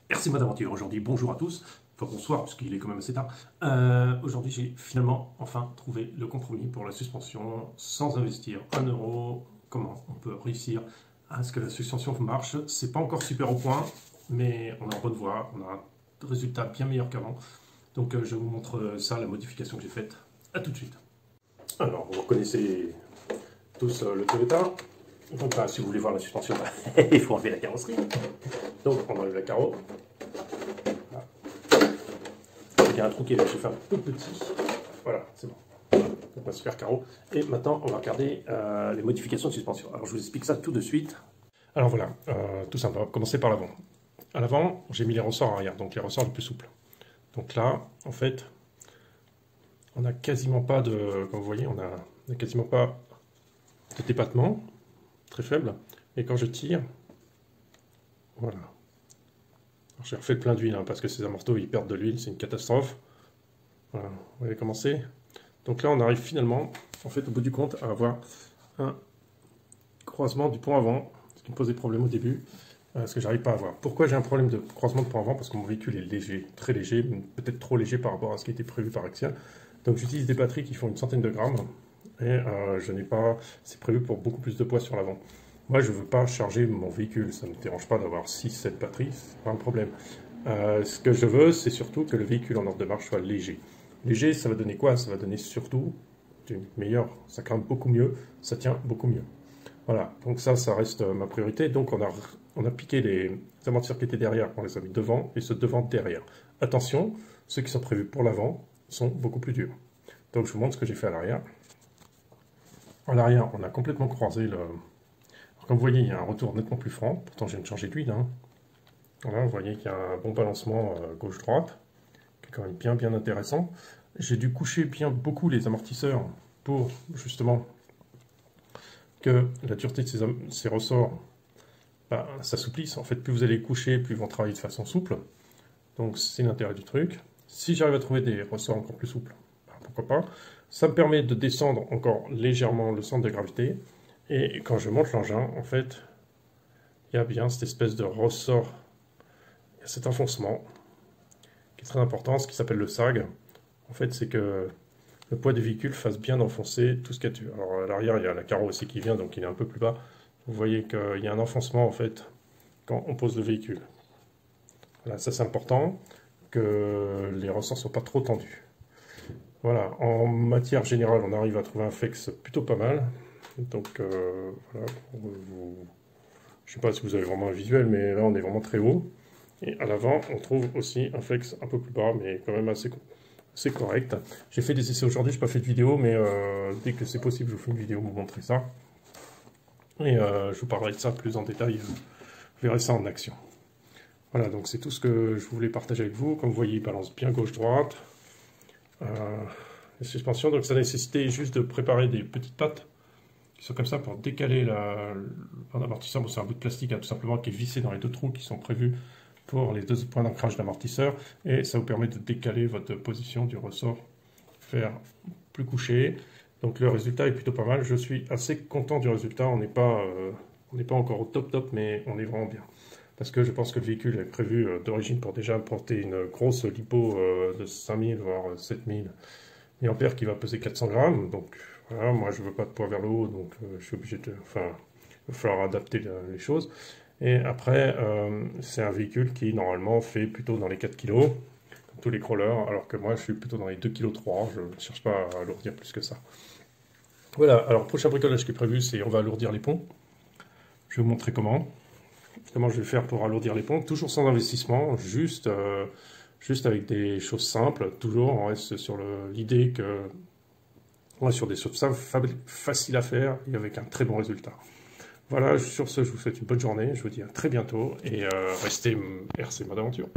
RC Mode Aventure. Aujourd'hui, bonjour à tous. Enfin, bonsoir, parce qu'il est quand même assez tard. Aujourd'hui, j'ai finalement enfin trouvé le compromis pour la suspension sans investir 1 euro. Comment on peut réussir à ce que la suspension marche? C'est pas encore super au point, mais on est en bonne voie. On a un résultat bien meilleur qu'avant. Donc, je vous montre ça, la modification que j'ai faite. À tout de suite. Alors, vous reconnaissez tous le Toyota. Donc là, si vous voulez voir la suspension, il faut enlever la carrosserie. Donc on enlève la carreau. Voilà. Il y a un trou qui est là, j'ai fait un peu petit. Voilà, c'est bon. Donc on va se faire carreau. Et maintenant, on va regarder les modifications de suspension. Alors je vous explique ça tout de suite. Alors voilà, tout simple, on va commencer par l'avant. À l'avant, j'ai mis les ressorts arrière, donc les ressorts les plus souples. Donc là, en fait, on n'a quasiment pas de, comme vous voyez, on n'a quasiment pas de débattement. Très faible, et quand je tire, voilà. J'ai refait plein d'huile, hein, parce que ces amortos ils perdent de l'huile, c'est une catastrophe. Voilà, on va commencer. Donc là on arrive finalement, en fait au bout du compte, à avoir un croisement du pont avant, ce qui me posait problème au début, ce que j'arrive pas à avoir. Pourquoi j'ai un problème de croisement de pont avant? Parce que mon véhicule est léger, très léger, peut-être trop léger par rapport à ce qui était prévu par Axial. Donc j'utilise des batteries qui font une centaine de grammes, et je n'ai pas, c'est prévu pour beaucoup plus de poids sur l'avant. Moi, je ne veux pas charger mon véhicule, ça ne me dérange pas d'avoir 6-7 batteries, c'est pas un problème. Ce que je veux, c'est surtout que le véhicule en ordre de marche soit léger. Léger, ça va donner quoi? Ça va donner surtout du meilleur, ça grimpe beaucoup mieux, ça tient beaucoup mieux. Voilà, donc ça reste ma priorité. Donc on a piqué les amortisseurs qui étaient derrière, on les a mis devant, et ceux devant derrière. Attention, ceux qui sont prévus pour l'avant sont beaucoup plus durs. Donc je vous montre ce que j'ai fait à l'arrière. À l'arrière, on a complètement croisé le... Alors, comme vous voyez, il y a un retour nettement plus franc. Pourtant, je viens de changer d'huile. Hein. Voilà, vous voyez qu'il y a un bon balancement gauche-droite, qui est quand même bien intéressant. J'ai dû coucher beaucoup les amortisseurs pour, justement, que la dureté de ces ressorts s'assouplisse. En fait, plus vous allez coucher, plus ils vont travailler de façon souple. Donc, c'est l'intérêt du truc. Si j'arrive à trouver des ressorts encore plus souples, pourquoi pas. Ça me permet de descendre encore légèrement le centre de gravité. Et quand je monte l'engin, en fait, il y a bien cette espèce de ressort, il y a cet enfoncement qui est très important, ce qui s'appelle le sag. En fait, c'est que le poids du véhicule fasse bien enfoncer tout ce qu'il y a dessus. Alors à l'arrière, il y a la carreau aussi qui vient, donc il est un peu plus bas. Vous voyez qu'il y a un enfoncement, en fait, quand on pose le véhicule. Voilà, ça c'est important, que les ressorts ne soient pas trop tendus. Voilà, en matière générale, on arrive à trouver un flex plutôt pas mal. Donc voilà, je ne sais pas si vous avez vraiment un visuel, mais là on est vraiment très haut. Et à l'avant, on trouve aussi un flex un peu plus bas, mais quand même assez correct. J'ai fait des essais aujourd'hui, je n'ai pas fait de vidéo, mais dès que c'est possible, je vous fais une vidéo pour vous montrer ça. Et je vous parlerai de ça plus en détail, vous verrez ça en action. Voilà, donc c'est tout ce que je voulais partager avec vous. Comme vous voyez, il balance bien gauche-droite. Les suspensions, donc ça nécessitait juste de préparer des petites pattes qui sont comme ça pour décaler l'amortisseur. Bon, c'est un bout de plastique tout simplement qui est vissé dans les deux trous qui sont prévus pour les deux points d'ancrage d'amortisseur, et ça vous permet de décaler votre position du ressort, faire plus couché. Donc le résultat est plutôt pas mal, je suis assez content du résultat. On n'est pas encore au top, mais on est vraiment bien. Parce que je pense que le véhicule est prévu d'origine pour déjà porter une grosse lipo de 5000 voire 7000 mAh qui va peser 400 grammes. Donc voilà, moi je veux pas de poids vers le haut, donc je suis obligé de... Enfin, il va falloir adapter les choses. Et après, c'est un véhicule qui normalement fait plutôt dans les 4 kg, comme tous les crawlers, alors que moi je suis plutôt dans les 2,3 kg, je ne cherche pas à alourdir plus que ça. Voilà, alors prochain bricolage qui est prévu, c'est on va alourdir les ponts. Je vais vous montrer comment je vais faire pour alourdir les ponts, toujours sans investissement, juste avec des choses simples. Toujours on reste sur l'idée que on est sur des choses faciles à faire et avec un très bon résultat. Voilà, sur ce, je vous souhaite une bonne journée, je vous dis à très bientôt et restez RC Mode Aventure.